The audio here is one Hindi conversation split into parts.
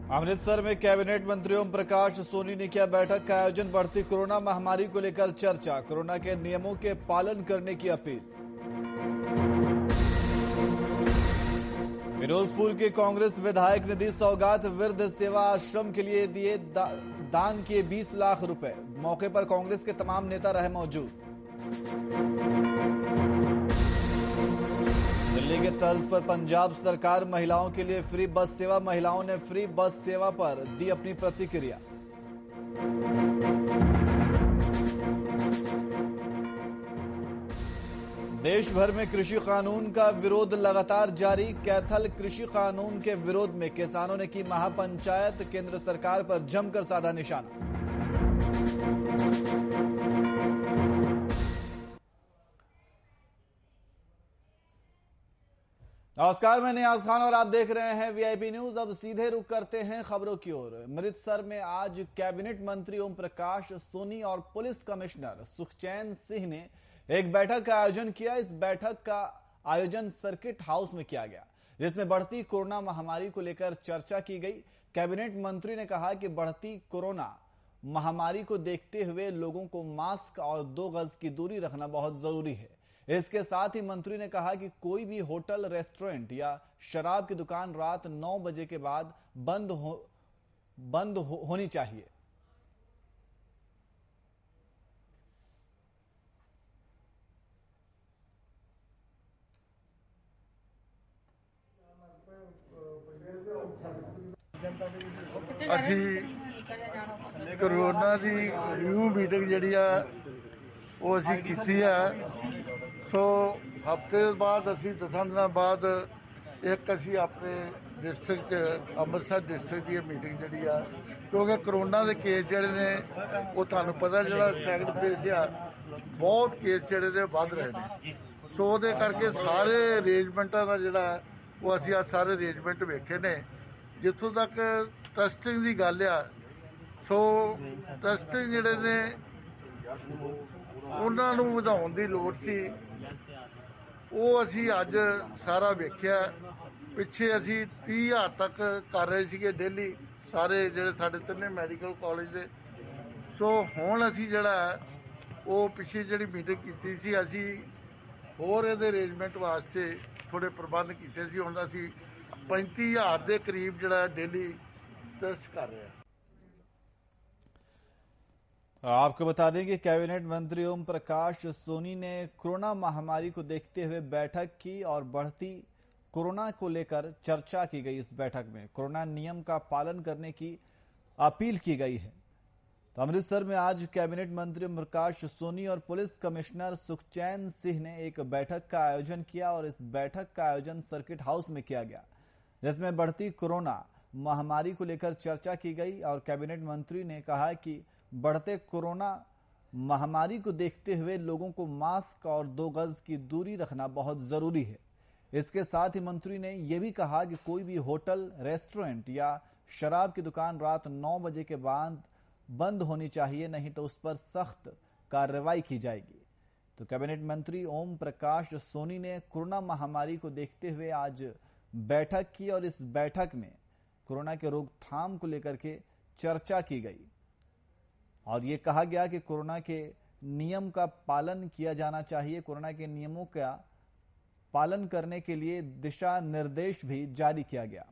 अमृतसर में कैबिनेट मंत्री ओम प्रकाश सोनी ने किया बैठक का आयोजन। बढ़ती कोरोना महामारी को लेकर चर्चा, कोरोना के नियमों के पालन करने की अपील। फिरोजपुर के कांग्रेस विधायक ने दी सौगात, वृद्ध सेवा आश्रम के लिए दिए दान किए 20 लाख रुपए। मौके पर कांग्रेस के तमाम नेता रहे मौजूद। दिल्ली के तर्ज पर पंजाब सरकार महिलाओं के लिए फ्री बस सेवा। महिलाओं ने फ्री बस सेवा पर दी अपनी प्रतिक्रिया। देश भर में कृषि कानून का विरोध लगातार जारी। कैथल कृषि कानून के विरोध में किसानों ने की महापंचायत, केंद्र सरकार पर जमकर साधा निशाना। नमस्कार, मैं नियाज खान और आप देख रहे हैं वीआईपी न्यूज। अब सीधे रुख करते हैं खबरों की ओर। अमृतसर में आज कैबिनेट मंत्री ओम प्रकाश सोनी और पुलिस कमिश्नर सुखचैन सिंह ने एक बैठक का आयोजन किया। इस बैठक का आयोजन सर्किट हाउस में किया गया, जिसमें बढ़ती कोरोना महामारी को लेकर चर्चा की गई। कैबिनेट मंत्री ने कहा कि बढ़ती कोरोना महामारी को देखते हुए लोगों को मास्क और 2 गज की दूरी रखना बहुत जरूरी है। इसके साथ ही मंत्री ने कहा कि कोई भी होटल, रेस्टोरेंट या शराब की दुकान रात 9 बजे के बाद बंद होनी चाहिए। ਅਸੀਂ कोरोना की रिव्यू मीटिंग जी वो असी की है। सो हफ्ते बाद असी 10 दिन बाद एक असी अपने डिस्ट्रिक्ट अमृतसर डिस्ट्रिक्ट की मीटिंग जी आ, क्योंकि कोरोना के केस जड़े ने वो थानू पता जो सैकंड फेज आ, बहुत केस जड़े ने बढ़ रहे हैं। सो वो करके सारे अरेंजमेंटा का जोड़ा वो असी आज सारे अरेंजमेंट वेखे ने। जितों तक टेस्टिंग की गल आ, सो टेस्टिंग जोड़े ने उन्होंने वधाउण की लोड़ सी, वो असी अज सारा वेख्या। पिछे असी 30,000 तक कर रहे थे डेली सारे जोड़े साढ़े 3 मैडिकल कॉलेज के। सो हुण असी जिहड़ा वो पिछे जी मीटिंग की सी, असी होर इहदे अरेंजमेंट वास्ते थोड़े प्रबंध किए सी। हुण असी 35,000 के करीब जिहड़ा डेली टेस्ट कर रहे हैं। आपको बता दें कि कैबिनेट मंत्री ओम प्रकाश सोनी ने कोरोना महामारी को देखते हुए बैठक की और बढ़ती कोरोना को लेकर चर्चा की गई। इस बैठक में कोरोना नियम का पालन करने की अपील की गई है। तो अमृतसर में आज कैबिनेट मंत्री ओम प्रकाश सोनी और पुलिस कमिश्नर सुखचैन सिंह ने एक बैठक का आयोजन किया और इस बैठक का आयोजन सर्किट हाउस में किया गया, जिसमें बढ़ती कोरोना महामारी को लेकर चर्चा की गई। और कैबिनेट मंत्री ने कहा कि बढ़ते कोरोना महामारी को देखते हुए लोगों को मास्क और 2 गज की दूरी रखना बहुत जरूरी है। इसके साथ ही मंत्री ने यह भी कहा कि कोई भी होटल, रेस्टोरेंट या शराब की दुकान रात 9 बजे के बाद बंद होनी चाहिए, नहीं तो उस पर सख्त कार्रवाई की जाएगी। तो कैबिनेट मंत्री ओम प्रकाश सोनी ने कोरोना महामारी को देखते हुए आज बैठक की और इस बैठक में कोरोना के रोकथाम को लेकर के चर्चा की गई और ये कहा गया कि कोरोना के नियम का पालन किया जाना चाहिए। कोरोना के नियमों का पालन करने के लिए दिशा निर्देश भी जारी किया गया।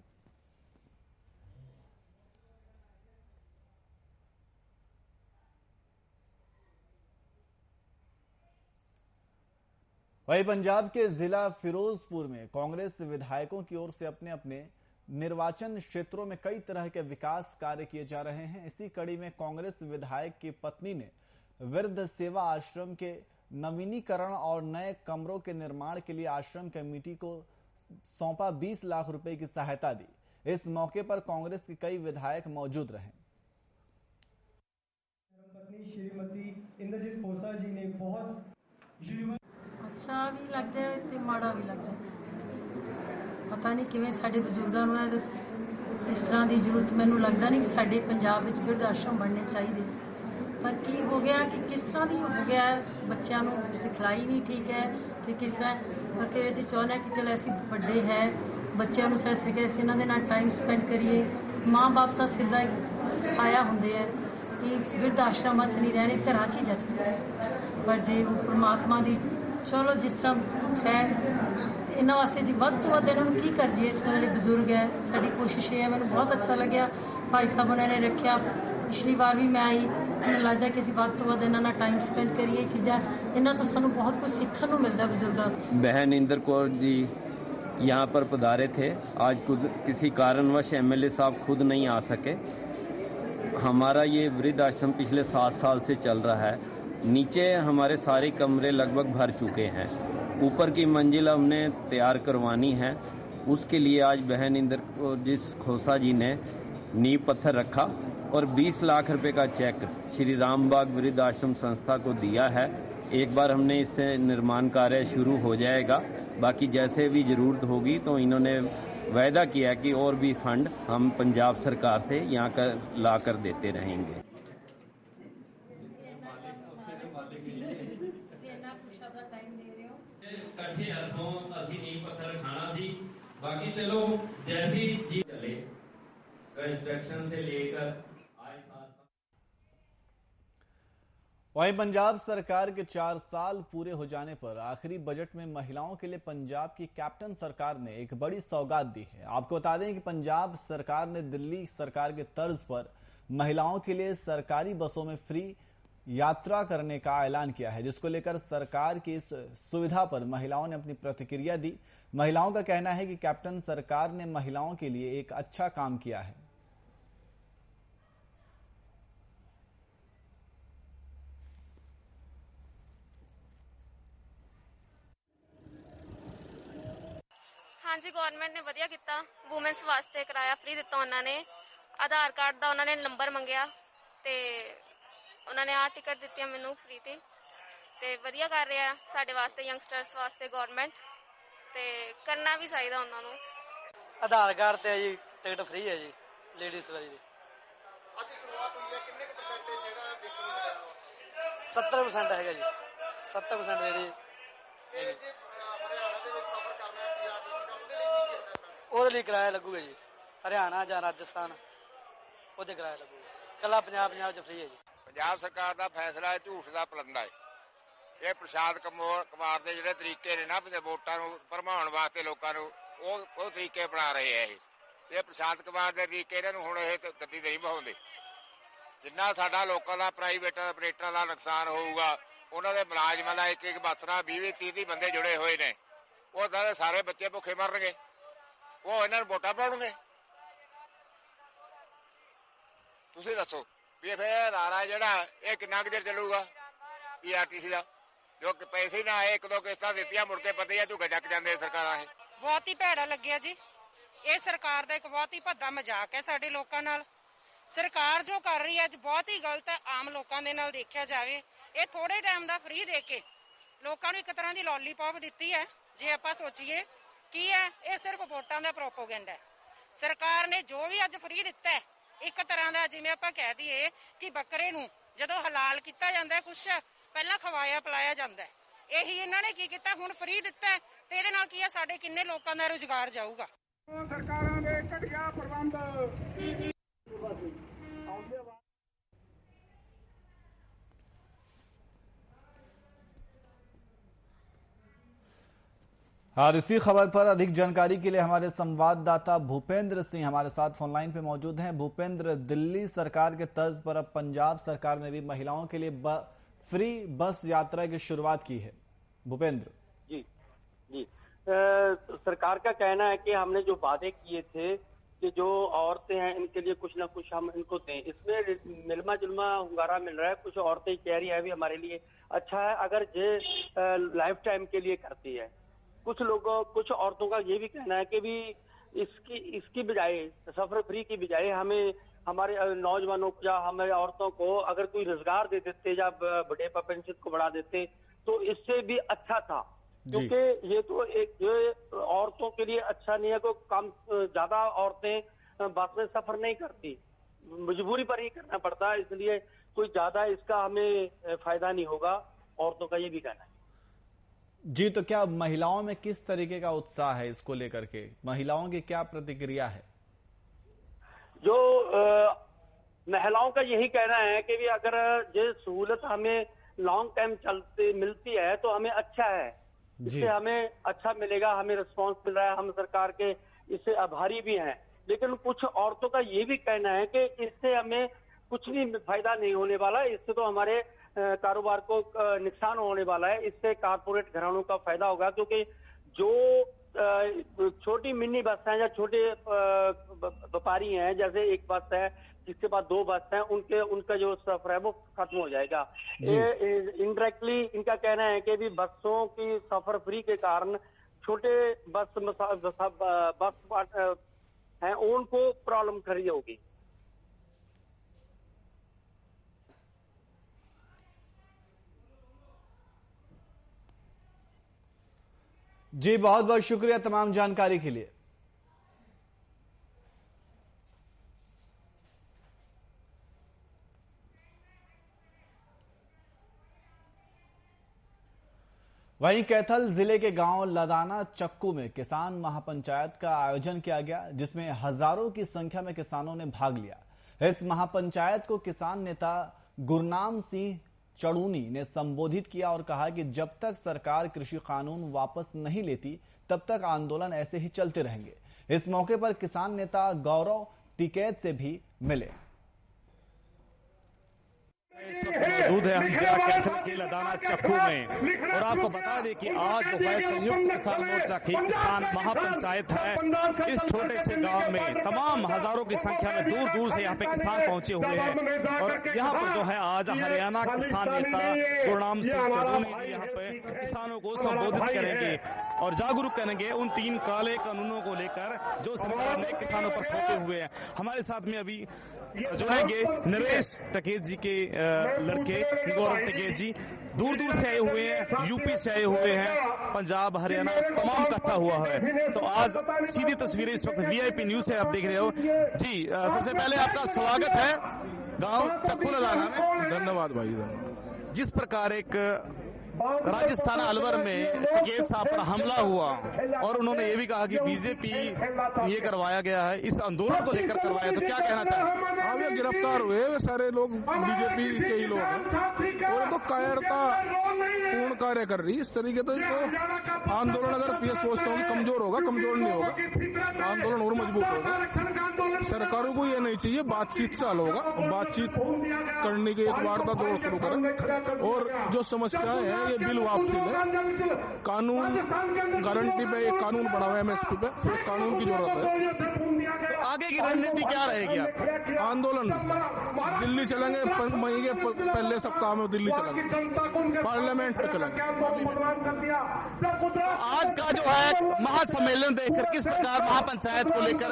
वहीं पंजाब के जिला फिरोजपुर में कांग्रेस विधायकों की ओर से अपने अपने निर्वाचन क्षेत्रों में कई तरह के विकास कार्य किए जा रहे हैं। इसी कड़ी में कांग्रेस विधायक की पत्नी ने वृद्ध सेवा आश्रम के नवीनीकरण और नए कमरों के निर्माण के लिए आश्रम कमेटी को सौंपा 20 लाख रुपए की सहायता दी। इस मौके पर कांग्रेस के कई विधायक मौजूद रहे। पत्नी श्रीमती इंद्रजीत खोसा जी ने बहुत अच्छा भी लगता है ते माड़ा भी लगता है। पता नहीं किवें साडे बजुर्गां नूं इस तरह की जरूरत मैनूं लगदा नहीं कि साडे पंजाब विच बिरध आश्रम बनने चाहिए। पर की हो गया कि किस तरह की हो गया बच्चों नूं सिखलाई नहीं ठीक है कि किस तरह। पर फिर असीं चाहुंदे कि चलो असीं वड्डे है बच्चों नूं सह सके असीं इन्हां दे नाल टाइम स्पेंड करिए ਮਾਂ-ਬਾਪ ਦਾ ਸਿਰ ਦਾ ਸਾਇਆ ਹੁੰਦੇ ਆ, ਇਹ ਬਿਰਧ ਆਸ਼ਰਮਾਂ 'ਚ ਨਹੀਂ ਰਹਿਣੇ, ਘਰਾਂ 'ਚ ਹੀ ਜੱਜਦੇ। ਪਰ ਜੇ ਉਹ ਪ੍ਰਮਾਤਮਾ ਦੀ ਚਲੋ ਜਿਸ ਤਰ੍ਹਾਂ ਹੈ, ਇਹਨਾਂ ਵਾਸਤੇ ਅਸੀਂ ਵੱਧ ਤੋਂ ਵੱਧ ਇਹਨਾਂ ਨੂੰ ਕੀ ਕਰ ਜੀਏ। ਇਸ ਵੇਲੇ ਬਜ਼ੁਰਗ ਹੈ, ਸਾਡੀ ਕੋਸ਼ਿਸ਼ ਇਹ ਹੈ। ਮੈਨੂੰ ਬਹੁਤ ਅੱਛਾ ਲੱਗਿਆ ਭਾਈ ਸਾਹਿਬ ਉਹਨਾਂ ਨੇ ਰੱਖਿਆ। ਪਿਛਲੀ ਵਾਰ ਵੀ ਮੈਂ ਆਈ, ਮੈਨੂੰ ਲੱਗਦਾ कि ਅਸੀਂ ਵੱਧ ਤੋਂ ਵੱਧ ਇਹਨਾਂ ਨਾਲ टाइम स्पेंड करिए। ये चीज़ां ਇਹਨਾਂ ਤੋਂ ਸਾਨੂੰ बहुत कुछ सीखने को मिलता है बुजुर्गों। बहन इंद्र कौर जी यहाँ पर पधारे थे। आज खुद किसी कारणवश एमएलए साहब खुद नहीं आ सके। हमारा ये वृद्ध आश्रम पिछले 7 साल से चल रहा है। नीचे हमारे सारे कमरे लगभग भर चुके हैं। ऊपर की मंजिल हमने तैयार करवानी है। उसके लिए आज बहन इंद्र कौर जी खोसा जी ने नींव पत्थर रखा और 20 लाख रुपए का चेक श्री रामबाग वृद्ध आश्रम संस्था को दिया है। एक बार हमने इससे निर्माण कार्य शुरू हो जाएगा। बाकी जैसे भी जरूरत होगी तो इन्होंने वायदा किया कि और भी फंड हम पंजाब सरकार से यहाँ कर ला कर देते रहेंगे। इकट्ठे हथों असी नींव पत्थर रखाना सी। बाकी चलो जैसी जी चले कंस्ट्रक्शन से लेकर वहीं पंजाब सरकार के 4 साल पूरे हो जाने पर आखिरी बजट में महिलाओं के लिए पंजाब की कैप्टन सरकार ने एक बड़ी सौगात दी है। आपको बता दें कि पंजाब सरकार ने दिल्ली सरकार के तर्ज पर महिलाओं के लिए सरकारी बसों में फ्री यात्रा करने का ऐलान किया है, जिसको लेकर सरकार की इस सुविधा पर महिलाओं ने अपनी प्रतिक्रिया दी। महिलाओं का कहना है कि कैप्टन सरकार ने महिलाओं के लिए एक अच्छा काम किया है। हाँ जी, गवर्नमेंट ने वधिया किया। वूमेन्स वास्ते किराया फ्री दिता। उन्होंने आधार कार्ड का उन्होंने नंबर मंगया ते उन्होंने आ टिकट दी मैनू फ्री ते वधिया कर रहा साडे वास्ते यंगस्टर्स वास्ते गवर्नमेंट ते करना भी चाहिए उन्होंने। आधार कार्ड ते जी टिकट फ्री है जी लेडीज वाली दी। 70% है जी, 70% रेडी ਉਹਦੇ ਲਈ ਕਿਰਾਇਆ ਲੱਗੂਗਾ ਜੀ। ਹਰਿਆਣਾ ਜਾਂ ਰਾਜਸਥਾਨ ਉਹਦੇ ਕਿਰਾਇਆ ਲੱਗੂਗਾ। ਕੱਲਾ ਪੰਜਾਬ ਚ ਫ੍ਰੀ ਹੈ ਜੀ। ਪੰਜਾਬ ਸਰਕਾਰ ਦਾ ਫੈਸਲਾ ਹੈ ਝੂਠ ਦਾ ਪਲੰਦਾ ਹੈ। ਇਹ ਪ੍ਰਸ਼ਾਦ ਕੁਮਾਰ ਦੇ ਜਿਹੜੇ ਤਰੀਕੇ ਨੇ ਨਾ ਵੋਟਾਂ ਨੂੰ ਭਰਮਾਉਣ ਵਾਸਤੇ ਲੋਕਾਂ ਨੂੰ ਉਹ ਤਰੀਕੇ ਅਪਣਾ ਰਹੇ ਆ। ਇਹ ਪ੍ਰਸ਼ਾਦ ਕੁਮਾਰ ਦੇ ਤਰੀਕੇ ਇਹਨਾਂ ਨੂੰ ਹੁਣ ਇਹ ਗੱਦੀ ਤੇ ਨਹੀਂ ਬਹਾਉਂਦੇ। ਜਿੰਨਾ ਸਾਡਾ ਲੋਕਾਂ ਦਾ ਪ੍ਰਾਈਵੇਟ ਆਪਰੇਟਰਾਂ ਦਾ ਨੁਕਸਾਨ ਹੋਊਗਾ, ਉਹਨਾਂ ਦੇ ਮੁਲਾਜ਼ਮਾਂ ਦਾ ਇੱਕ ਬੱਸ ਨਾਲ 20-30 ਬੰਦੇ ਜੁੜੇ ਹੋਏ ਨੇ, ਉਹ ਸਾਰੇ ਬੱਚੇ ਭੁੱਖੇ ਮਰਨਗੇ। ਉਹ ਇਹਨਾਂ ਨੂੰ ਵੋਟਾਂ ਪਾਉਣਗੇ। ਤੁਸੀਂ ਦੱਸੋ ਵੀ ਇਹ ਫਿਰ ਅਦਾਰਾ ਜਿਹੜਾ ਇਹ ਕਿੰਨਾ ਕੁ ਦੇਰ ਚੱਲੂਗਾ ਪੀਆਰਟੀਸੀ ਦਾ, ਜੋ ਪੈਸੇ ਨਾ ਆਏ, 1-2 ਕਿਸ਼ਤਾਂ ਦਿੱਤੀਆਂ ਮੁੜ ਕੇ ਪਤਾ ਹੀ ਝੁੱਗਾ ਚੱਕ ਜਾਂਦੇ ਸਰਕਾਰਾਂ। ਇਹ ਬਹੁਤ ਹੀ ਭੈੜਾ ਲੱਗਿਆ ਜੀ। ਇਹ ਸਰਕਾਰ ਦਾ ਇੱਕ ਬਹੁਤ ਹੀ ਭੱਦਾ ਮਜ਼ਾਕ ਹੈ ਸਾਡੇ ਲੋਕਾਂ ਨਾਲ। ਸਰਕਾਰ ਜੋ ਕਰ ਰਹੀ ਹੈ ਅੱਜ ਬਹੁਤ ਹੀ ਗਲਤ ਹੈ। ਆਮ ਲੋਕਾਂ ਦੇ ਨਾਲ ਦੇਖਿਆ ਜਾਵੇ, ਇਹ ਥੋੜੇ ਟਾਈਮ ਦਾ ਫ੍ਰੀ ਦੇ ਕੇ ਲੋਕਾਂ ਨੂੰ ਇੱਕ ਤਰ੍ਹਾਂ ਦੀ ਲੋਲੀਪੌਪ ਦਿੱਤੀ ਹੈ। ਜੇ ਆਪਾਂ ਸੋਚੀਏ ਕੀ ਹੈ, ਇਹ ਸਿਰਫ ਵੋਟਾਂ ਦਾ ਪ੍ਰੋਪੋਗੈਂਡਾ ਹੈ। ਸਰਕਾਰ ਨੇ ਜੋ ਵੀ ਅੱਜ ਫ੍ਰੀ ਦਿੱਤਾ ਹੈ, ਇੱਕ ਤਰ੍ਹਾਂ ਦਾ ਜਿਵੇਂ ਆਪਾਂ ਕਹਿ ਦਈਏ ਕਿ ਬੱਕਰੇ ਨੂੰ ਜਦੋਂ ਹਲਾਲ ਕੀਤਾ ਜਾਂਦਾ, ਕੁਛ ਪਹਿਲਾਂ ਖਵਾਇਆ ਪਿਲਾਇਆ ਜਾਂਦਾ, ਇਹੀ ਇਹਨਾਂ ਨੇ ਕੀ ਕੀਤਾ, ਹੁਣ ਫ੍ਰੀ ਦਿੱਤਾ ਤੇ ਇਹਦੇ ਨਾਲ ਕੀ ਹੈ, ਸਾਡੇ ਕਿੰਨੇ ਲੋਕਾਂ ਦਾ ਰੁਜ਼ਗਾਰ ਜਾਊਗਾ। ਸਰਕਾਰਾਂ ਦੇ ਘਟੀਆ ਪ੍ਰਬੰਧ और इसी खबर पर अधिक जानकारी के लिए हमारे संवाददाता भूपेंद्र सिंह हमारे साथ फोनलाइन पे मौजूद हैं। भूपेंद्र, दिल्ली सरकार के तर्ज पर अब पंजाब सरकार ने भी महिलाओं के लिए फ्री बस यात्रा की शुरुआत की है। भूपेंद्र जी सरकार का कहना है कि हमने जो वादे किए थे कि जो औरतें हैं इनके लिए कुछ ना कुछ हम इनको दें, इसमें मिलमा जुलमा hunगारा मिल रहा है। कुछ औरतें कह रही है भी हमारे लिए अच्छा है अगर ये लाइफ टाइम के लिए करती है। कुछ औरतों का ये भी कहना है कि भी इसकी बजाय सफर फ्री की बजाय हमें हमारे नौजवानों को या हमारे औरतों को अगर कोई रोजगार दे देते या बुढ़ापा पेंशन को बढ़ा देते तो इससे भी अच्छा था, क्योंकि ये तो एक औरतों के लिए अच्छा नहीं है। कोई कम ज्यादा औरतें बस में सफर नहीं करती, मजबूरी पर ही करना पड़ता है, इसलिए कोई ज्यादा इसका हमें फायदा नहीं होगा, औरतों का ये भी कहना है। जी, तो क्या महिलाओं में किस तरीके का उत्साह है इसको लेकर के, महिलाओं की क्या प्रतिक्रिया है? जो महिलाओं का यही कहना है कि भी अगर ये सहूलत हमें लॉन्ग टाइम चलती मिलती है तो हमें अच्छा है, इससे हमें अच्छा मिलेगा, हमें रिस्पांस मिल रहा है, हम सरकार के इससे आभारी भी हैं। लेकिन कुछ औरतों का ये भी कहना है कि इससे हमें कुछ भी फायदा नहीं होने वाला, इससे तो हमारे कारोबार को नुकसान होने वाला है, इससे कारपोरेट घरानों का फायदा होगा। क्योंकि जो छोटी मिनी बस हैं या छोटे व्यापारी हैं, जैसे एक बस है जिसके बाद 2 बस हैं, उनका जो सफर है वो खत्म हो जाएगा। इनडायरेक्टली इनका कहना है कि भी बसों की सफर फ्री के कारण छोटे बस हैं उनको प्रॉब्लम खड़ी होगी। जी बहुत बहुत शुक्रिया तमाम जानकारी के लिए। वहीं कैथल जिले के गांव लदाना चक्कू में किसान महापंचायत का आयोजन किया गया, जिसमें हजारों की संख्या में किसानों ने भाग लिया। इस महापंचायत को किसान नेता गुरनाम सिंह चड़ूनी ने संबोधित किया और कहा कि जब तक सरकार कृषि कानून वापस नहीं लेती तब तक आंदोलन ऐसे ही चलते रहेंगे। इस मौके पर किसान नेता गौरव टिकैत से भी मिले। इस वक्त मौजूद है हम जिला कैथल के लदाना चक्कू में और आपको बता दें कि आज दोपहर संयुक्त किसान मोर्चा की किसान महापंचायत है। इस छोटे से गांव में तमाम हजारों की संख्या में दूर दूर से यहाँ पे किसान पहुंचे हुए हैं और यहाँ पर जो है आज हरियाणा किसान नेता गुरनाम सिंह चड़ूनी यहाँ पे किसानों को संबोधित करेंगे और जागरूक करेंगे उन 3 काले कानूनों को लेकर जो सरकार ने किसानों पर थोपे हुए हैं। हमारे साथ में अभी जुड़ेंगे नरेश टिकैत जी के लड़के गौरव टिकैत जी, दूर दूर से आए हुए हैं, यूपी से आए हुए हैं, पंजाब हरियाणा तमाम इकट्ठा हुआ है। तो आज सीधी तस्वीरें इस वक्त वीआईपी न्यूज से आप देख रहे हो। जी सबसे पहले आपका स्वागत है गांव चक्कू लदाना में। धन्यवाद भाई। जिस प्रकार एक राजस्थान अलवर में टिकैत साहब पर हमला हुआ और उन्होंने ये भी कहा कि बीजेपी ये करवाया गया है, इस आंदोलन को लेकर करवाया, तो क्या कहना चाहेंगे? हाँ, ये गिरफ्तार हुए वे सारे लोग बीजेपी के ही लोग हैं और तो कायरता पूर्ण कार्य कर रही। इस तरीके तो आंदोलन अगर ये सोचता हूँ कि कमजोर होगा, कमजोर नहीं होगा, आंदोलन और मजबूत होगा। सरकारों को ये नहीं चाहिए, बातचीत चालू होगा, बातचीत करने की एक वार्ता दौर शुरू करें और जो समस्याएं हैं ये बिल वापसी ले, कानून गारंटी पे एक कानून बना हुआ है एमएसपी पे, कानून की जरूरत है। आगे की रणनीति क्या रहेगी? आंदोलन दिल्ली चलेंगे, मई के पहले सप्ताह में दिल्ली चलेंगे, पार्लियामेंट पे चलेंगे। आज का जो है महासम्मेलन देखकर किस प्रकार महापंचायत को लेकर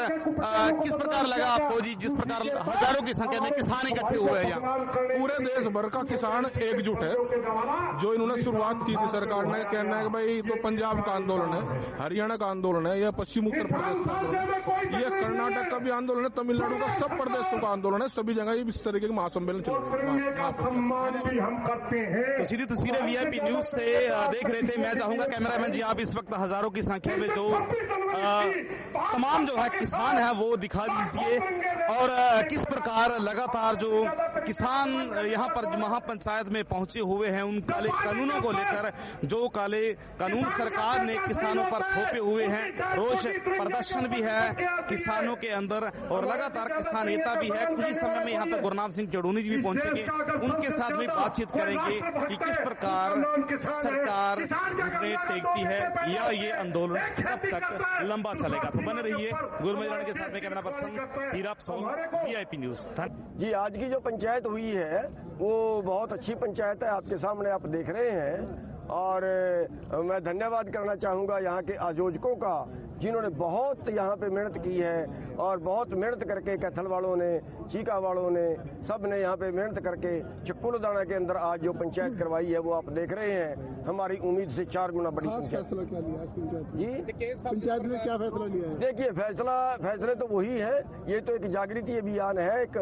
किस प्रकार लगा आपको जी? जिस प्रकार हजारों की संख्या में किसान इकट्ठे हुए हैं यहाँ, पूरे देश भर का किसान एकजुट है। जो इन्होंने शुरुआत की थी सरकार ने, कहना है कि भाई तो पंजाब का आंदोलन है, हरियाणा का आंदोलन है, या पश्चिम उत्तर प्रदेश का आंदोलन है, ये कर्नाटक का भी आंदोलन है, तमिलनाडु का, सब प्रदेशों का आंदोलन है। सभी जगह इस तरीके के महासम्मेलन चल रहे हैं। तो सीधी तस्वीरें वीआईपी न्यूज से देख रहे थे। मैं चाहूंगा कैमरामैन जी आप इस वक्त हजारों की संख्या में जो तमाम जो है किसान है वो दिखा दीजिए और किस प्रकार लगातार जो किसान यहाँ पर महापंचायत में पहुंचे हुए हैं उन काले कानूनों को लेकर, जो काले कानून सरकार ने किसानों पर थोपे हुए हैं, रोष प्रदर्शन भी है किसानों के अंदर और लगातार किसान नेता भी है। कुछ ही समय में यहाँ पर गुरनाम सिंह चड़ूनी जी भी पहुंचेंगे, उनके साथ भी बातचीत करेंगे कि किस प्रकार सरकार घुटने टेकती है या ये आंदोलन कब तक लंबा चलेगा। तो बने रहिए गुरमेज के साथ में, कैमरा पर्सन हीरा सोल, वीआईपी न्यूज। जी आज की जो पंचायत हुई है वो बहुत अच्छी पंचायत है, आपके सामने आप देख रहे हैं और मैं धन्यवाद करना चाहूंगा यहाँ के आयोजकों का, जिन्होंने बहुत यहाँ पे मेहनत की है और बहुत मेहनत करके कैथल वालों ने, चीका वालों ने, सब ने यहाँ पे मेहनत करके चक्कू लदाना के अंदर आज जो पंचायत करवाई है वो आप देख रहे हैं। हमारी उम्मीद से 4 गुना बड़ी पंचायत। फैसला क्या लिया पंचायत जी? पंचायत में क्या फैसला लिया है? देखिए फैसले तो वही है, ये तो एक जागृति अभियान है, एक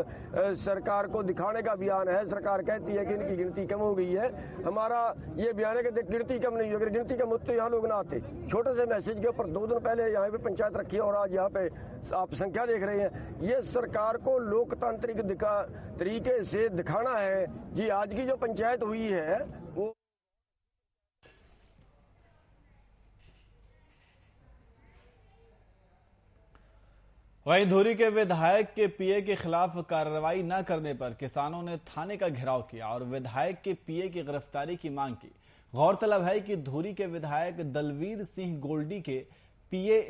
सरकार को दिखाने का अभियान है। सरकार कहती है कि इनकी गिनती कम हो गई है, हमारा ये अभियान है कि कहते गिनती कम नहीं हुई, अगर गिनती कम होती तो यहाँ लोग ना आते। छोटे से मैसेज के ऊपर 2 दिन पहले यहाँ पे पंचायत रखी है और आज यहाँ पे आप संख्या देख रहे हैं। ये सरकार को लोकतांत्रिक तरीके से दिखाना है। जी आज की जो पंचायत हुई है वो वहीं धुरी के विधायक के पीए के खिलाफ कार्रवाई न करने पर किसानों ने थाने का घेराव किया और विधायक के पीए की गिरफ्तारी की मांग की। गौरतलब है कि धुरी के विधायक दलवीर सिंह गोल्डी के पीए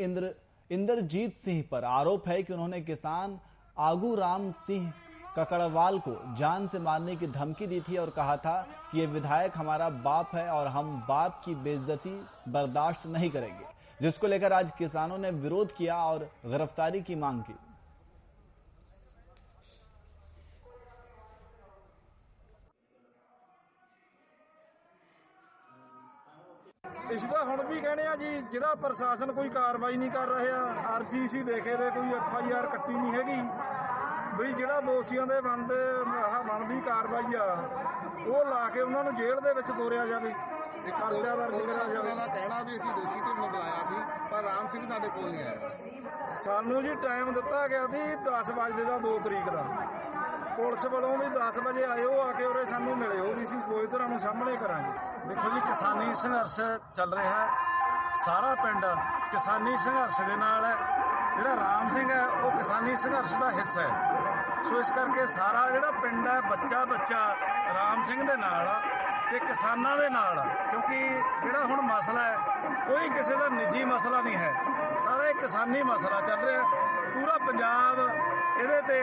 इंद्रजीत सिंह पर आरोप है कि उन्होंने किसान आगू राम सिंह ककड़वाल को जान से मारने की धमकी दी थी और कहा था कि ये विधायक हमारा बाप है और हम बाप की बेइज्जती बर्दाश्त नहीं करेंगे, जिसको लेकर आज किसानों ने विरोध किया और गिरफ्तारी की मांग की। ਇਸ ਦਾ ਹੁਣ ਵੀ ਕਹਿੰਦੇ ਆ ਜੀ, ਜਿਹੜਾ ਪ੍ਰਸ਼ਾਸਨ ਕੋਈ ਕਾਰਵਾਈ ਨਹੀਂ ਕਰ ਰਿਹਾ। ਆਰਜੀਸੀ ਦੇਖੇ ਦੇ ਕੋਈ FIR ਕੱਟੀ ਨਹੀਂ ਹੈਗੀ ਵੀ ਜਿਹੜਾ ਦੋਸ਼ੀਆਂ ਦੇ ਬਣਦੀ ਕਾਰਵਾਈ ਆ ਉਹ ਲਾ ਕੇ ਉਹਨਾਂ ਨੂੰ ਜੇਲ੍ਹ ਦੇ ਵਿੱਚ ਤੋਰਿਆ ਜਾਵੇ। ਪਰਚਾ ਦਰਜ ਕਰਿਆ ਜਾਵੇ। ਦਾ ਕਹਿਣਾ ਵੀ ਅਸੀਂ ਦੋਸ਼ੀ ਢਿੱਡ ਨੂੰ ਬੁਲਾਇਆ ਸੀ ਪਰ ਰਾਮ ਸਿੰਘ ਸਾਡੇ ਕੋਲ ਨਹੀਂ ਆਇਆ। ਸਾਨੂੰ ਜੀ ਟਾਈਮ ਦਿੱਤਾ ਗਿਆ ਸੀ 10 ਵਜੇ ਦਾ 2 ਤਰੀਕ ਦਾ। ਪੁਲਿਸ ਵੱਲੋਂ ਵੀ 10 ਵਜੇ ਆਏ, ਉਹ ਆ ਕੇ ਉਰੇ ਸਾਨੂੰ ਮਿਲੇ, ਉਹ ਵੀ ਅਸੀਂ ਦੋਏ ਤਰ੍ਹਾਂ ਨੂੰ ਸਾਹਮਣੇ ਕਰਾਂਗੇ। ਦੇਖੋ ਜੀ ਕਿਸਾਨੀ ਸੰਘਰਸ਼ ਚੱਲ ਰਿਹਾ ਹੈ, ਸਾਰਾ ਪਿੰਡ ਕਿਸਾਨੀ ਸੰਘਰਸ਼ ਦੇ ਨਾਲ ਹੈ। ਜਿਹੜਾ ਰਾਮ ਸਿੰਘ ਹੈ ਉਹ ਕਿਸਾਨੀ ਸੰਘਰਸ਼ ਦਾ ਹਿੱਸਾ ਹੈ। ਸੋ ਇਸ ਕਰਕੇ ਸਾਰਾ ਜਿਹੜਾ ਪਿੰਡ ਹੈ ਬੱਚਾ ਰਾਮ ਸਿੰਘ ਦੇ ਨਾਲ ਆ ਤੇ ਕਿਸਾਨਾਂ ਦੇ ਨਾਲ ਆ, ਕਿਉਂਕਿ ਜਿਹੜਾ ਹੁਣ ਮਸਲਾ ਹੈ ਕੋਈ ਕਿਸੇ ਦਾ ਨਿੱਜੀ ਮਸਲਾ ਨਹੀਂ ਹੈ, ਸਾਰਾ ਇੱਕ ਕਿਸਾਨੀ ਮਸਲਾ ਚੱਲ ਰਿਹਾ। ਪੂਰਾ ਪੰਜਾਬ ਇਹਦੇ ਤੇ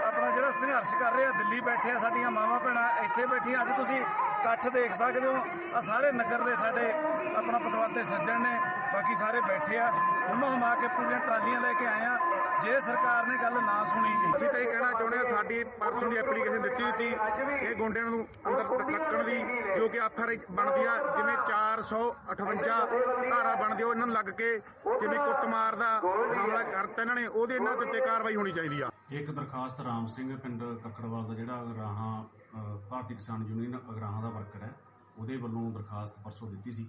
ਆਪਣਾ ਜਿਹੜਾ ਸੰਘਰਸ਼ ਕਰ ਰਿਹਾ। ਦਿੱਲੀ ਬੈਠੇ ਆ ਸਾਡੀਆਂ ਮਾਵਾਂ ਭੈਣਾਂ, ਇੱਥੇ ਬੈਠੀਆਂ। ਅੱਜ ਤੁਸੀਂ ਇਕੱਠ ਦੇਖ ਸਕਦੇ ਹੋ, ਆ ਸਾਰੇ ਨਗਰ ਦੇ ਸਾਡੇ ਆਪਣਾ ਪਤਵੰਤੇ ਸੱਜਣ ਨੇ, ਬਾਕੀ ਸਾਰੇ ਬੈਠੇ ਆ। ਹਮਾ ਕੇ ਪੂਰੀਆਂ ਟਰਾਲੀਆਂ ਲੈ ਕੇ ਆਏ ਆ। ਜੇ ਸਰਕਾਰ ਨੇ ਗੱਲ ਨਾ ਸੁਣੀ, ਅਸੀਂ ਤਾਂ ਇਹ ਕਹਿਣਾ ਚਾਹੁੰਦੇ ਆ ਸਾਡੀ ਪਰਸੋਂ ਦੀ ਐਪਲੀਕੇਸ਼ਨ ਦਿੱਤੀ ਹੋਈ ਸੀ ਇਹ ਗੁੰਡਿਆਂ ਨੂੰ ਅੰਦਰ ਰੱਖਣ ਦੀ, ਜੋ ਕਿ ਆਫਰ ਬਣਦੀ ਆ। ਜਿਵੇਂ 458 ਧਾਰਾ ਬਣਦੀ ਆ, ਇਹਨਾਂ ਨੂੰ ਲੱਗ ਕੇ ਜਿਵੇਂ ਕੁੱਟਮਾਰ ਦਾ ਹਮਲਾ ਕਰਤਾ ਇਹਨਾਂ ਨੇ, ਉਹਦੇ ਇਹਨਾਂ ਤੇ ਕਾਰਵਾਈ ਹੋਣੀ ਚਾਹੀਦੀ ਆ। ਇੱਕ ਦਰਖਾਸਤ ਰਾਮ ਸਿੰਘ ਪਿੰਡ ਕੱਕੜਵਾਲ ਦਾ ਜਿਹੜਾ ਅਗਰਾਹਾਂ ਭਾਰਤੀ ਕਿਸਾਨ ਯੂਨੀਅਨ ਅਗਰਾਹਾਂ ਦਾ ਵਰਕਰ ਹੈ, ਉਹਦੇ ਵੱਲੋਂ ਦਰਖਾਸਤ ਪਰਸੋਂ ਦਿੱਤੀ ਸੀ।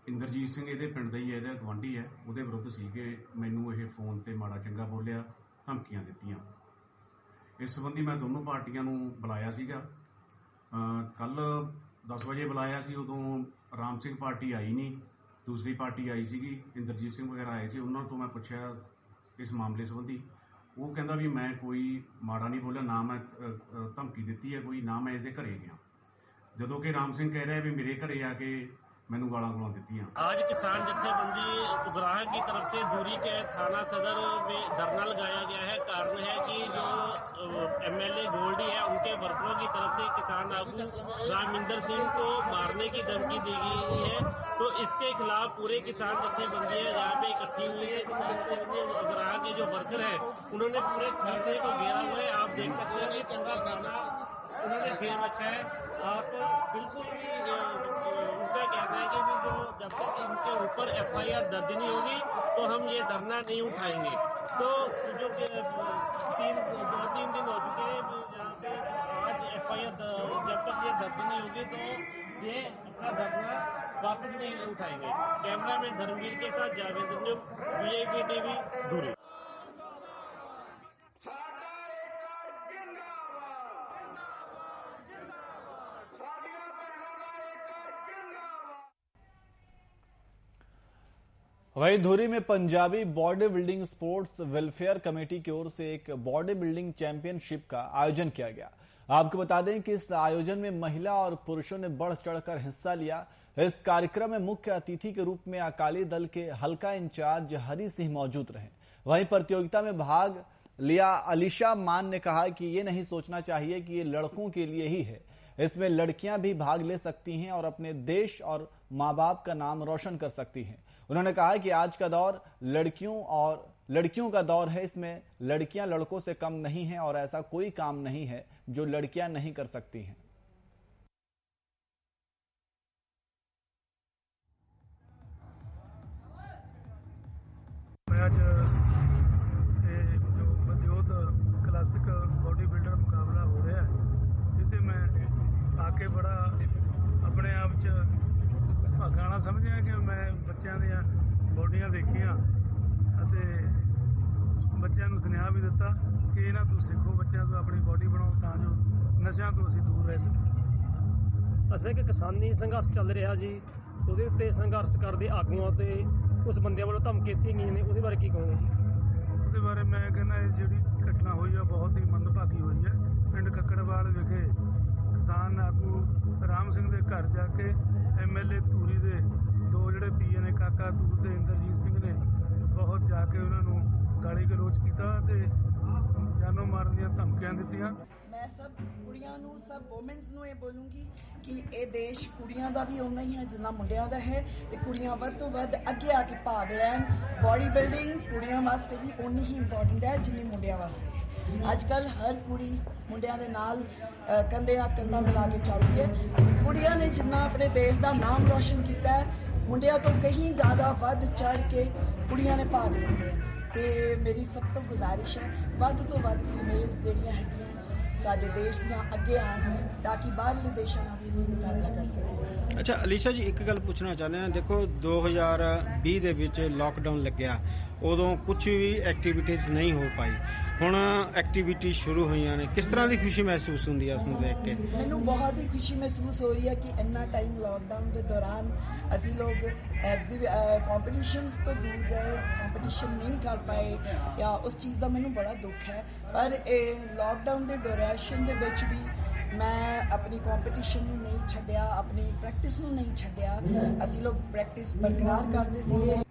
ਇੰਦਰਜੀਤ ਸਿੰਘ ਇਹਦੇ ਪਿੰਡ ਦਾ ਹੀ ਹੈ, ਇਹਦਾ ਗਵਾਂਢੀ ਹੈ। ਉਹਦੇ ਵਿਰੁੱਧ ਸੀ ਕਿ ਮੈਨੂੰ ਇਹ ਫੋਨ ਤੇ ਮਾੜਾ ਚੰਗਾ ਬੋਲਿਆ, ਧਮਕੀਆਂ ਦਿੱਤੀਆਂ। ਇਸ ਸੰਬੰਧੀ ਮੈਂ ਦੋਨੋਂ ਪਾਰਟੀਆਂ ਨੂੰ ਬੁਲਾਇਆ ਸੀਗਾ। ਕੱਲ 10 ਵਜੇ ਬੁਲਾਇਆ ਸੀ, ਉਦੋਂ ਰਾਮ ਸਿੰਘ ਪਾਰਟੀ ਆਈ ਨਹੀਂ, ਦੂਸਰੀ ਪਾਰਟੀ ਆਈ ਸੀਗੀ, ਇੰਦਰਜੀਤ ਸਿੰਘ ਵਗੈਰਾ ਆਏ ਸੀ। ਉਹਨਾਂ ਤੋਂ ਮੈਂ ਪੁੱਛਿਆ ਇਸ ਮਾਮਲੇ ਸੰਬੰਧੀ। ਉਹ ਕਹਿੰਦਾ ਵੀ ਮੈਂ ਕੋਈ ਮਾੜਾ ਨਹੀਂ ਬੋਲਿਆ, ਨਾ ਮੈਂ ਧਮਕੀ ਦਿੱਤੀ ਹੈ ਕੋਈ, ਨਾ ਮੈਂ ਇਹਦੇ ਘਰੇ ਗਿਆ। ਜਦੋਂ ਕਿ ਰਾਮ ਸਿੰਘ ਕਹਿ ਰਿਹਾ ਵੀ ਮੇਰੇ ਘਰੇ ਆ ਕੇ मैंने गाला दित्तियां। आज किसान जत्थेबंदी उगराह की तरफ से धुरी के थाना सदर में धरना लगाया गया है। कारण है कि जो MLA गोल्डी है उनके वर्करों की तरफ से किसान आगू रामिंदर सिंह को मारने की धमकी दी गई है। तो इसके खिलाफ पूरे किसान जत्थेबंदी है जहाँ पे इकट्ठी हुई है। किसान उगराह के जो वर्कर है उन्होंने पूरे थाने को घेरा हुआ है। आप देख सकते हैं कि पूरा थाना उन्होंने घेर रखा है। आप बिल्कुल भी उनका कहना है कि भी जो जब तक इनके ऊपर FIR दर्ज नहीं होगी तो हम ये धरना नहीं उठाएंगे। तो जो 2-3 दिन हो चुके हैं जहाँ पे आज FIR जब तक ये दर्ज नहीं होगी तो ये अपना धरना वापस नहीं उठाएंगे। कैमरा में धर्मवीर के साथ जावेद अंजुम, VIP TV धुरी। वहीं धुरी में Punjabi body building sports welfare committee की ओर से एक बॉडी बिल्डिंग चैंपियनशिप का आयोजन किया गया। आपको बता दें कि इस आयोजन में महिला और पुरुषों ने बढ़ चढ़कर हिस्सा लिया। इस कार्यक्रम में मुख्य अतिथि के रूप में अकाली दल के हल्का इंचार्ज हरि सिंह मौजूद रहे। वहीं प्रतियोगिता में भाग लिया अलीशा मान ने कहा कि ये नहीं सोचना चाहिए कि ये लड़कों के लिए ही है, इसमें लड़कियां भी भाग ले सकती हैं और अपने देश और माँ बाप का नाम रोशन कर सकती हैं। उन्होंने कहा कि आज का दौर लड़कियों का दौर है, इसमें लड़कियां लड़कों से कम नहीं हैं और ऐसा कोई काम नहीं है जो लड़कियां नहीं कर सकती हैं। आज जो बंदियोत क्लासिक बॉडी बिल्डर मुकाबला हो रहा है, इसे मैं आके बड़ा अपने आप च ਬੱਚਿਆਂ ਦੀਆਂ ਬੋਡੀਆਂ ਦੇਖੀਆਂ ਅਤੇ ਬੱਚਿਆਂ ਨੂੰ ਸੁਨੇਹਾ ਵੀ ਦਿੱਤਾ ਕਿ ਇਹਨਾਂ ਤੋਂ ਸਿੱਖੋ, ਬੱਚਿਆਂ ਤੋਂ ਆਪਣੀ ਬੋਡੀ ਬਣਾਓ ਤਾਂ ਜੋ ਨਸ਼ਿਆਂ ਤੋਂ ਅਸੀਂ ਦੂਰ ਰਹਿ ਸਕੀਏ। ਅਸੀਂ ਇੱਕ ਕਿਸਾਨੀ ਸੰਘਰਸ਼ ਚੱਲ ਰਿਹਾ ਜੀ, ਉਹਦੇ ਉੱਤੇ ਸੰਘਰਸ਼ ਕਰਦੇ ਆਗੂਆਂ ਤੇ ਉਸ ਬੰਦਿਆਂ ਵੱਲੋਂ ਧਮਕੀਆਂ ਦਿੱਤੀਆਂ ਗਈਆਂ ਨੇ, ਉਹਦੇ ਬਾਰੇ ਕੀ ਕਹੋਗੇ? ਉਹਦੇ ਬਾਰੇ ਮੈਂ ਕਹਿੰਦਾ ਇਹ ਜਿਹੜੀ ਘਟਨਾ ਹੋਈ ਆ ਬਹੁਤ ਹੀ ਮੰਦਭਾਗੀ ਹੋਈ ਹੈ। ਪਿੰਡ ਕੱਕੜਵਾਲ ਵਿਖੇ ਕਿਸਾਨ ਆਗੂ ਰਾਮ ਸਿੰਘ ਦੇ ਘਰ ਜਾ ਕੇ MLA ਧੂਰੀ ਦੇ ਦੋ ਜਿਹੜੇ ਪੀਏ ਨੇ, ਕਾਕਾ ਧੂਰ ਤੇ ਇੰਦਰਜੀਤ ਸਿੰਘ ਨੇ ਬਹੁਤ ਜਾ ਕੇ ਉਹਨਾਂ ਨੂੰ ਗਾਲੀ ਗਲੋਚ ਕੀਤਾ ਤੇ ਜਾਨੋਂ ਮਾਰਨ ਦੀਆਂ ਧਮਕੀਆਂ ਦਿੱਤੀਆਂ। ਮੈਂ ਸਭ ਕੁੜੀਆਂ ਨੂੰ, ਸਭ ਵੂਮਨਸ ਨੂੰ ਇਹ ਬੋਲੂੰਗੀ ਕਿ ਇਹ ਦੇਸ਼ ਕੁੜੀਆਂ ਦਾ ਵੀ ਓਨਾ ਹੀ ਹੈ ਜਿੰਨਾ ਮੁੰਡਿਆਂ ਦਾ ਹੈ ਤੇ ਕੁੜੀਆਂ ਵੱਧ ਤੋਂ ਵੱਧ ਅੱਗੇ ਆ ਕੇ ਭਾਗ ਲੈਣ। ਬੋਡੀ ਬਿਲਡਿੰਗ ਕੁੜੀਆਂ ਵਾਸਤੇ ਵੀ ਓਨੀ ਹੀ ਇੰਪੋਰਟੈਂਟ ਹੈ ਜਿੰਨੀ ਮੁੰਡਿਆਂ ਵਾਸਤੇ। ਅੱਜ ਕੱਲ੍ਹ ਹਰ ਕੁੜੀ ਮੁੰਡਿਆਂ ਦੇ ਨਾਲ ਕੰਧੇ ਨਾਲ ਕੰਧਾ ਮਿਲਾ ਕੇ ਚੱਲਦੀ ਹੈ। ਕੁੜੀਆਂ ਨੇ ਜਿੰਨਾ ਆਪਣੇ ਦੇਸ਼ ਦਾ ਨਾਮ ਰੋਸ਼ਨ ਕੀਤਾ ਹੈ, ਮੁੰਡਿਆਂ ਤੋਂ ਕहीं ਜ਼ਿਆਦਾ ਵੱਧ ਚੜ੍ਹ ਕੇ ਕੁੜੀਆਂ ਨੇ ਭਾਗ ਲਿਆ ਤੇ ਮੇਰੀ ਸਭ ਤੋਂ ਗੁਜ਼ਾਰਿਸ਼ ਹੈ ਵੱਧ ਤੋਂ ਵੱਧ ਫੀਮੇਲ ਜਿਹੜੀਆਂ ਹੈਗੀਆਂ ਸਾਡੇ ਦੇਸ਼ ਦੀਆਂ ਅੱਗੇ ਆਉਣ ਤਾਂ ਕਿ ਬਾਹਰਲੇ ਦੇਸ਼ਾਂ ਨਾਲ ਵੀ ਅਸੀਂ ਮੁਕਾਬਲਾ ਕਰ ਸਕੀਏ। ਅੱਛਾ ਅਲੀਸ਼ਾ ਜੀ, ਇੱਕ ਗੱਲ ਪੁੱਛਣਾ ਚਾਹੁੰਦੇ ਹਾਂ। ਦੇਖੋ 2020 ਦੇ ਵਿੱਚ ਲਾਕਡਾਊਨ ਲੱਗਿਆ, ਉਦੋਂ ਕੁਝ ਵੀ ਐਕਟੀਵਿਟੀਜ਼ ਨਹੀਂ ਹੋ ਪਾਈ, ਹੁਣ ਐਕਟੀਵਿਟੀ ਸ਼ੁਰੂ ਹੋਈਆਂ ਨੇ, ਕਿਸ ਤਰ੍ਹਾਂ ਦੀ ਖੁਸ਼ੀ ਮਹਿਸੂਸ ਹੁੰਦੀ ਹੈ ਉਸਨੂੰ ਦੇਖ ਕੇ? ਮੈਨੂੰ ਬਹੁਤ ਹੀ ਖੁਸ਼ੀ ਮਹਿਸੂਸ ਹੋ ਰਹੀ ਹੈ ਕਿ ਇੰਨਾ ਟਾਈਮ ਲਾਕਡਾਊਨ ਦੇ ਦੌਰਾਨ ਅਸੀਂ ਲੋਕ ਕੰਪੀਟੀਸ਼ਨਸ ਤੋਂ ਦੂਰ ਰਹੇ, ਕੰਪੀਟੀਸ਼ਨ ਨਹੀਂ ਕਰ ਪਾਏ ਜਾਂ ਉਸ ਚੀਜ਼ ਦਾ ਮੈਨੂੰ ਬੜਾ ਦੁੱਖ ਹੈ। ਪਰ ਇਹ ਲਾਕਡਾਊਨ ਦੇ ਡਿਊਰੇਸ਼ਨ ਦੇ ਵਿੱਚ ਵੀ ਮੈਂ ਆਪਣੀ ਕੰਪੀਟੀਸ਼ਨ ਨੂੰ ਨਹੀਂ ਛੱਡਿਆ, ਆਪਣੀ ਪ੍ਰੈਕਟਿਸ ਨੂੰ ਨਹੀਂ ਛੱਡਿਆ। ਅਸੀਂ ਲੋਕ ਪ੍ਰੈਕਟਿਸ ਬਰਕਰਾਰ ਕਰਦੇ ਸੀਗੇ।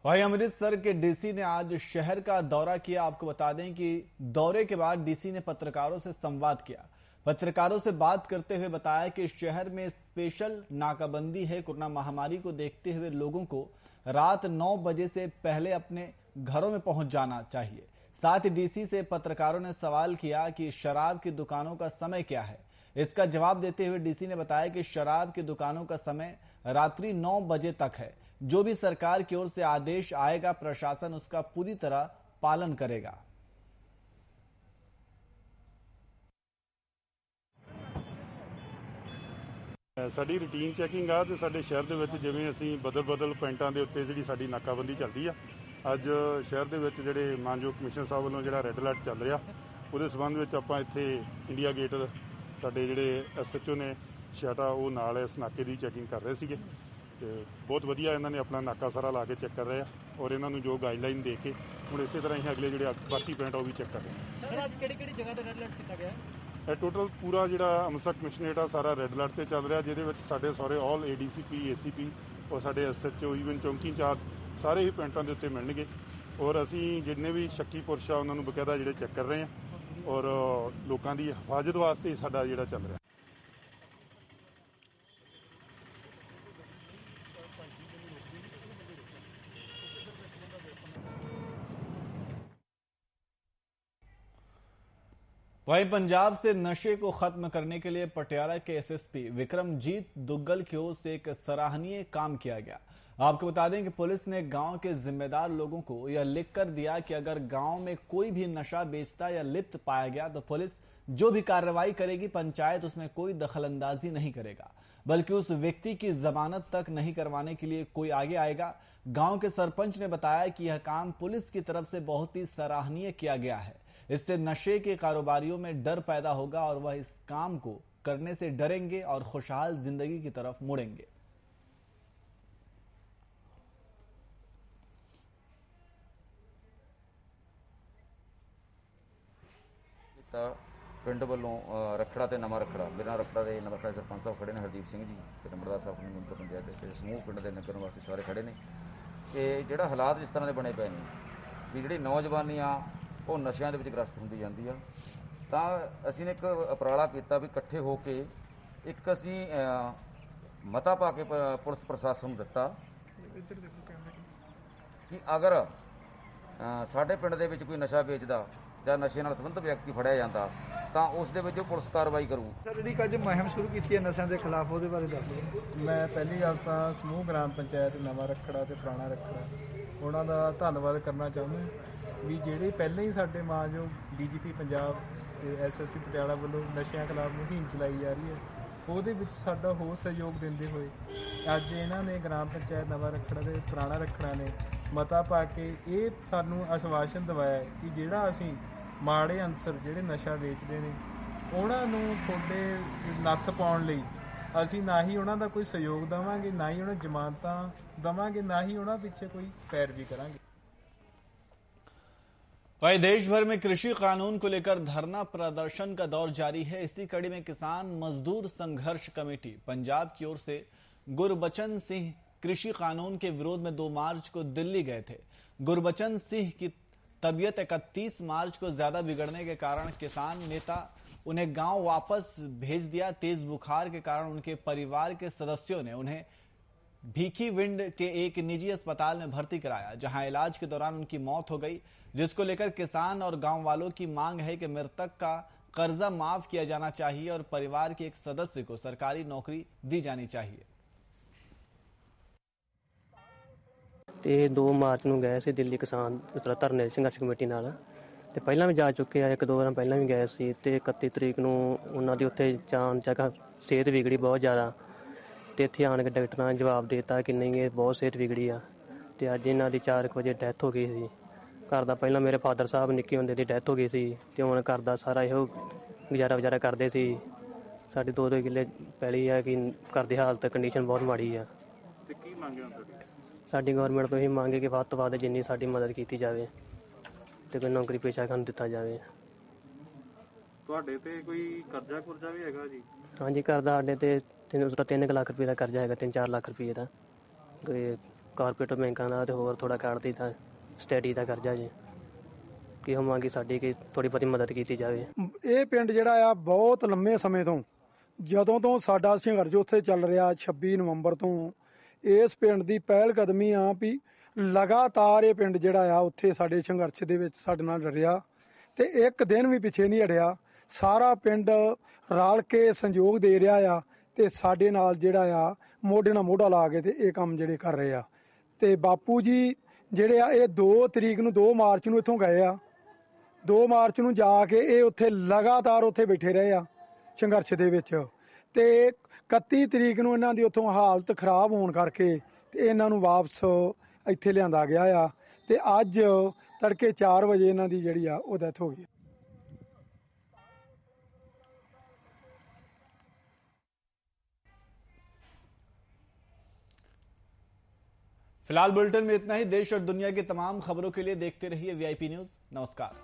वहीं अमृतसर के डीसी ने आज शहर का दौरा किया। आपको बता दें कि दौरे के बाद डीसी ने पत्रकारों से संवाद किया। पत्रकारों से बात करते हुए बताया कि शहर में स्पेशल नाकाबंदी है। कोरोना महामारी को देखते हुए लोगों को रात 9 बजे से पहले अपने घरों में पहुंच जाना चाहिए। साथ ही डीसी से पत्रकारों ने सवाल किया कि शराब की दुकानों का समय क्या है। इसका जवाब देते हुए डीसी ने बताया कि शराब की दुकानों का समय रात्रि 9 बजे तक है। जो भी सरकार की ओर से आदेश आएगा प्रशासन उसका पूरी तरह पालन करेगा। ਸਾਡੀ ਰੂਟੀਨ ਚੈਕਿੰਗ ਆ ਤੇ ਸਾਡੇ ਸ਼ਹਿਰ ਦੇ ਵਿੱਚ ਜਿਵੇਂ ਅਸੀਂ ਬਦਲ ਪੁਆਇੰਟਾਂ ਦੇ ਉੱਤੇ ਜਿਹੜੀ ਸਾਡੀ ਨਾਕਾਬੰਦੀ ਚੱਲਦੀ ਆ, ਅੱਜ ਸ਼ਹਿਰ ਦੇ ਵਿੱਚ ਜਿਹੜੇ ਮਾਨਯੋਗ ਕਮਿਸ਼ਨਰ ਸਾਹਿਬ ਵੱਲੋਂ ਜਿਹੜਾ ਰੈੱਡ ਅਲਰਟ ਚੱਲ ਰਿਹਾ, ਉਹਦੇ ਸਬੰਧ ਵਿੱਚ ਆਪਾਂ ਇੱਥੇ ਇੰਡੀਆ ਗੇਟ ਸਾਡੇ ਜਿਹੜੇ SHO ਨੇ ਛਾਟਾ ਉਹ ਨਾਲ ਇਸ ਨਾਕੇ ਦੀ ਚੈਕਿੰਗ ਕਰ ਰਹੇ ਸੀਗੇ ਤੇ ਬਹੁਤ ਵਧੀਆ ਇਹਨਾਂ ਨੇ ਆਪਣਾ ਨਾਕਾ ਸਾਰਾ ਲਾ ਕੇ ਚੈੱਕ ਕਰ ਰਹੇ ਆ ਔਰ ਇਹਨਾਂ ਨੂੰ ਜੋ ਗਾਈਡਲਾਈਨ ਦੇ ਕੇ ਹੁਣ ਇਸੇ ਤਰ੍ਹਾਂ ਹੀ ਅਗਲੇ ਜਿਹੜੇ ਬਾਕੀ ਪੁਆਇੰਟ ਉਹ ਵੀ ਚੈੱਕ ਕਰ ਰਹੇ ਆ। ਸਰ ਅੱਜ ਕਿਹੜੀ ਜਗ੍ਹਾ ਤੇ ਰੈੱਡ ਅਲਰਟ ਕੀਤਾ ਗਿਆ? ਇਹ ਟੋਟਲ ਪੂਰਾ ਜਿਹੜਾ ਅੰਮ੍ਰਿਤਸਰ ਕਮਿਸ਼ਨਰੇਟ ਆ ਸਾਰਾ ਰੈੱਡ ਅਲਰਟ ਤੇ ਚੱਲ ਰਿਹਾ, ਜਿਹਦੇ ਵਿੱਚ ਸਾਡੇ ਸਾਰੇ ਆਲ ADCP ACP ਔਰ ਸਾਡੇ SHO ਈਵਨ ਚੌਂਕੀ ਇੰਚਾਰਜ ਸਾਰੇ ਹੀ ਪੁਆਇੰਟਾਂ ਦੇ ਉੱਤੇ ਮਿਲਣਗੇ ਔਰ ਅਸੀਂ ਜਿੰਨੇ ਵੀ ਸ਼ੱਕੀ ਪੁਰਸ਼ ਆ ਉਹਨਾਂ ਨੂੰ ਬਕਾਇਦਾ ਜਿਹੜੇ ਚੈੱਕ ਕਰ ਰਹੇ ਆ ਔਰ ਲੋਕਾਂ ਦੀ ਹਿਫਾਜ਼ਤ ਵਾਸਤੇ ਸਾਡਾ ਜਿਹੜਾ ਚੱਲ ਰਿਹਾ। वहीं पंजाब से नशे को खत्म करने के लिए पटियाला के SSP विक्रमजीत दुग्गल की ओर से एक सराहनीय काम किया गया। आपको बता दें कि पुलिस ने गांव के जिम्मेदार लोगों को यह लिखकर दिया कि अगर गांव में कोई भी नशा बेचता या लिप्त पाया गया तो पुलिस जो भी कार्रवाई करेगी पंचायत उसमें कोई दखलंदाजी नहीं करेगा, बल्कि उस व्यक्ति की जमानत तक नहीं करवाने के लिए कोई आगे आएगा। गांव के सरपंच ने बताया कि यह काम पुलिस की तरफ से बहुत ही सराहनीय किया गया है। इससे नशे के कारोबारियों में डर पैदा होगा और वह इस काम को करने से डरेंगे और खुशहाल जिंदगी की तरफ मुड़ेंगे। ਪਿੰਡ ਵੱਲੋਂ ਰਖੜਾ ਤੇ ਨਵਾਂ ਰਖੜਾ, ਬਿਨਾਂ ਰਖੜਾ ਦੇ ਨਵਾਂ ਰਖੜਾ ਸਰਪੰਚ ਸਾਹਿਬ ਖੜੇ ਨੇ ਹਰਦੀਪ ਸਿੰਘ ਜੀ ਤੇ ਨੰਬਰਦਾਰ ਸਾਹਿਬ ਨੂੰ ਮੈਂਬਰ ਪੰਚਾਇਤ ਤੇ ਸਮੂਹ ਪਿੰਡ ਦੇ ਨਗਰ ਵਾਸੀ ਸਾਰੇ ਖੜੇ ਨੇ ਕਿ ਜਿਹੜਾ ਹਾਲਾਤ ਜਿਸ ਤਰ੍ਹਾਂ ਦੇ ਬਣੇ ਪਏ ਨੇ ਵੀ ਜਿਹੜੀ ਨੌਜਵਾਨੀ ਆ ਉਹ ਨਸ਼ਿਆਂ ਦੇ ਵਿੱਚ ਗ੍ਰਸਤ ਹੁੰਦੀ ਜਾਂਦੀ ਆ, ਤਾਂ ਅਸੀਂ ਨੇ ਇੱਕ ਉਪਰਾਲਾ ਕੀਤਾ ਵੀ ਇਕੱਠੇ ਹੋ ਕੇ ਇੱਕ ਅਸੀਂ ਮਤਾ ਪਾ ਕੇ ਪੁਲਿਸ ਪ੍ਰਸ਼ਾਸਨ ਨੂੰ ਦਿੱਤਾ ਕਿ ਅਗਰ ਸਾਡੇ ਪਿੰਡ ਦੇ ਵਿੱਚ ਕੋਈ ਨਸ਼ਾ ਵੇਚਦਾ ਜਾਂ ਨਸ਼ੇ ਨਾਲ ਸੰਬੰਧਿਤ ਵਿਅਕਤੀ ਫੜਿਆ ਜਾਂਦਾ ਤਾਂ ਉਸ ਦੇ ਵਿੱਚ ਪੁਲਿਸ ਕਾਰਵਾਈ ਕਰੂ। ਜਿਹੜੀ ਅੱਜ ਮੁਹਿੰਮ ਸ਼ੁਰੂ ਕੀਤੀ ਹੈ ਨਸ਼ਿਆਂ ਦੇ ਖਿਲਾਫ, ਉਹਦੇ ਬਾਰੇ ਦੱਸ ਦਿਓ। ਮੈਂ ਪਹਿਲੀ ਗੱਲ ਤਾਂ ਸਮੂਹ ਗ੍ਰਾਮ ਪੰਚਾਇਤ ਨਵਾਂ ਰੱਖੜਾ ਤੇ ਪੁਰਾਣਾ ਰੱਖੜਾ ਉਹਨਾਂ ਦਾ ਧੰਨਵਾਦ ਕਰਨਾ ਚਾਹੁੰਦਾ ਵੀ ਜਿਹੜੇ ਪਹਿਲਾਂ ਹੀ ਸਾਡੇ ਮਾਨਯੋਗ ਡੀਜੀਪੀ ਪੰਜਾਬ ਤੇ ਐਸਐਸਪੀ ਪਟਿਆਲਾ ਵੱਲੋਂ ਨਸ਼ਿਆਂ ਖਿਲਾਫ ਮੁਹਿੰਮ ਚਲਾਈ ਜਾ ਰਹੀ ਹੈ, ਉਹਦੇ ਵਿੱਚ ਸਾਡਾ ਹੋਰ ਸਹਿਯੋਗ ਦਿੰਦੇ ਹੋਏ ਅੱਜ ਇਹਨਾਂ ਨੇ ਗ੍ਰਾਮ ਪੰਚਾਇਤ ਨਵਾਂ ਰੱਖੜਾ ਤੇ ਪੁਰਾਣਾ ਰੱਖੜਾ ਨੇ ਮਤਾ ਪਾ ਕੇ ਇਹ ਸਾਨੂੰ ਆਸ਼ਵਾਸਨ ਦਿਵਾਇਆ ਕਿ ਜਿਹੜਾ ਅਸੀਂ ਮਾੜੇ ਅਨਸਰ ਜਿਹੜੇ ਨਸ਼ਾ ਵੇਚਦੇ ਨੇ ਉਹਨਾਂ ਨੂੰ ਤੁਹਾਡੇ ਨੱਥ ਪਾਉਣ ਲਈ ਅਸੀਂ ਨਾ ਹੀ ਉਹਨਾਂ ਦਾ ਕੋਈ ਸਹਿਯੋਗ ਦੇਵਾਂਗੇ, ਨਾ ही उन्हें जमानतां देवांगे, ना ही उन्हें पीछे कोई पैरवी करांगे। वहीं देश भर में कृषि कानून को लेकर धरना प्रदर्शन का दौर जारी है। इसी कड़ी में किसान मजदूर संघर्ष कमेटी पंजाब की ओर से गुरबचन सिंह कृषि कानून के विरोध में 2 मार्च को दिल्ली गए थे। गुरबचन सिंह की तबीयत 31 मार्च को ज्यादा बिगड़ने के कारण किसान नेता उन्हें गांव वापस भेज दिया। तेज बुखार के कारण उनके परिवार के सदस्यों ने उन्हें भीखीविंड के एक निजी अस्पताल में भर्ती कराया, जहां इलाज के दौरान उनकी मौत हो गई, जिसको लेकर किसान और गांव वालों की मांग है कि मृतक का कर्जा माफ किया जाना चाहिए और परिवार के एक सदस्य को सरकारी नौकरी दी जानी चाहिए। ਤੇ 2 ਮਾਰਚ ਨੂੰ ਗਏ ਸੀ ਦਿੱਲੀ ਕਿਸਾਨ ਧਰਨੇ ਸੰਘਰਸ਼ ਕਮੇਟੀ ਨਾਲ, ਤੇ ਪਹਿਲਾਂ ਵੀ ਜਾ ਚੁੱਕੇ ਆ, 1-2 ਵਾਰ ਪਹਿਲਾਂ ਵੀ ਗਏ ਸੀ, ਤੇ 31 ਤਰੀਕ ਨੂੰ ਉਹਨਾਂ ਦੀ ਉੱਥੇ ਜਾਣ ਜਗ੍ਹਾ ਸਿਹਤ ਵਿਗੜੀ ਬਹੁਤ ਜ਼ਿਆਦਾ, ਤੇ ਇੱਥੇ ਆਣ ਕੇ ਡਾਕਟਰਾਂ ਨੇ ਜਵਾਬ ਦੇ ਦਿੱਤਾ ਕਿ ਨਹੀਂ ਇਹ ਬਹੁਤ ਸਿਹਤ ਵਿਗੜੀ ਆ, ਤੇ ਅੱਜ ਇਹਨਾਂ ਦੀ 4 ਵਜੇ ਡੈਥ ਹੋ ਗਈ ਸੀ। ਘਰ ਦਾ ਪਹਿਲਾਂ ਮੇਰੇ ਫਾਦਰ ਸਾਹਿਬ ਨਿੱਕੇ ਹੁੰਦੇ ਦੀ ਡੈਥ ਹੋ ਗਈ ਸੀ, ਤੇ ਹੁਣ ਘਰ ਦਾ ਸਾਰਾ ਇਹੋ ਗੁਜ਼ਾਰਾ ਕਰਦੇ ਸੀ। ਸਾਡੇ 2-2 ਕਿੱਲੇ ਪੈਲੀ ਆ ਕਿ ਘਰ ਦੀ ਹਾਲਤ ਕੰਡੀਸ਼ਨ ਬਹੁਤ ਮਾੜੀ ਆ। ਤੇ ਕੀ ਮੰਗਿਆ ਤੁਹਾਡੀ? ਸਾਡੀ ਗਵਰਨਮੈਂਟ ਤੋਂ ਇਹ ਮੰਗੇ ਕਿ ਵੱਧ ਤੋਂ ਵੱਧ ਜਿੰਨੀ ਸਾਡੀ ਮਦਦ ਕੀਤੀ ਜਾਵੇ ਤੇ ਕੋਈ ਨੌਕਰੀ ਪੇਸ਼ਾ ਸਾਨੂੰ ਦਿੱਤਾ ਜਾਵੇ। ਤੁਹਾਡੇ ਤੇ ਕੋਈ ਕਰਜ਼ਾ ਕੁਰਜ਼ਾ ਵੀ ਹੈਗਾ ਜੀ? ਹਾਂਜੀ, ਕਰਜ਼ਾ ਸਾਡੇ ਤੇ 3 ਲੱਖ ਰੁਪਏ ਦਾ ਕਰਜ਼ਾ ਹੈਗਾ, 3-4 ਲੱਖ ਰੁਪਏ ਦਾ, ਕੋਈ ਕਾਰਪੋਰੇਟ ਬੈਂਕਾਂ ਦਾ ਤੇ ਹੋਰ ਥੋੜਾ ਕੱਢਦੀ ਤਾਂ ਸਟੱਡੀ ਦਾ ਕਰਜ਼ਾ ਜੀ। ਕੀ ਹੋਵਾਂਗੀ ਸਾਡੀ ਕਿ ਥੋੜੀ ਬਹੁਤੀ ਮਦਦ ਕੀਤੀ ਜਾਵੇ। ਇਹ ਪਿੰਡ ਜਿਹੜਾ ਆ ਬਹੁਤ ਲੰਮੇ ਸਮੇਂ ਤੋਂ, ਜਦੋਂ ਤੋਂ ਸਾਡਾ ਸੰਘਰਸ਼ ਉੱਥੇ ਚੱਲ ਰਿਹਾ 26 ਨਵੰਬਰ ਤੋਂ, ਇਸ ਪਿੰਡ ਦੀ ਪਹਿਲ ਕਦਮੀ ਆ ਵੀ ਲਗਾਤਾਰ ਇਹ ਪਿੰਡ ਜਿਹੜਾ ਆ ਉੱਥੇ ਸਾਡੇ ਸੰਘਰਸ਼ ਦੇ ਵਿੱਚ ਸਾਡੇ ਨਾਲ ਰਿਹਾ, ਤੇ ਇੱਕ ਦਿਨ ਵੀ ਪਿੱਛੇ ਨਹੀਂ ਹਟਿਆ। ਸਾਰਾ ਪਿੰਡ ਰਲ ਕੇ ਸਹਿਯੋਗ ਦੇ ਰਿਹਾ ਆ, ਤੇ ਸਾਡੇ ਨਾਲ ਜਿਹੜਾ ਆ ਮੋਢੇ ਨਾਲ ਮੋਢਾ ਲਾ ਕੇ ਤੇ ਇਹ ਕੰਮ ਜਿਹੜੇ ਕਰ ਰਹੇ ਆ। ਤੇ ਬਾਪੂ ਜੀ ਜਿਹੜੇ ਆ ਇਹ 2 ਤਰੀਕ ਨੂੰ 2 ਮਾਰਚ ਨੂੰ ਇੱਥੋਂ ਗਏ ਆ, 2 ਮਾਰਚ ਨੂੰ ਜਾ ਕੇ ਇਹ ਉੱਥੇ ਲਗਾਤਾਰ ਉੱਥੇ ਬੈਠੇ ਰਹੇ ਆ ਸੰਘਰਸ਼ ਦੇ ਵਿੱਚ, ਤੇ 31 ਤਰੀਕ ਨੂੰ ਇਹਨਾਂ ਦੀ ਉੱਥੋਂ ਹਾਲਤ ਖਰਾਬ ਹੋਣ ਕਰਕੇ ਤੇ ਇਹਨਾਂ ਨੂੰ ਵਾਪਸ ਇੱਥੇ ਲਿਆਂਦਾ ਗਿਆ ਆ, ਤੇ ਅੱਜ ਤੜਕੇ 4 ਵਜੇ ਇਹਨਾਂ ਦੀ ਜਿਹੜੀ ਆ ਉਹ ਡੈਥ ਹੋ ਗਈ। फिलहाल बुलेटिन में इतना ही। देश और दुनिया की तमाम खबरों के लिए देखते रहिए VIP न्यूज। नमस्कार।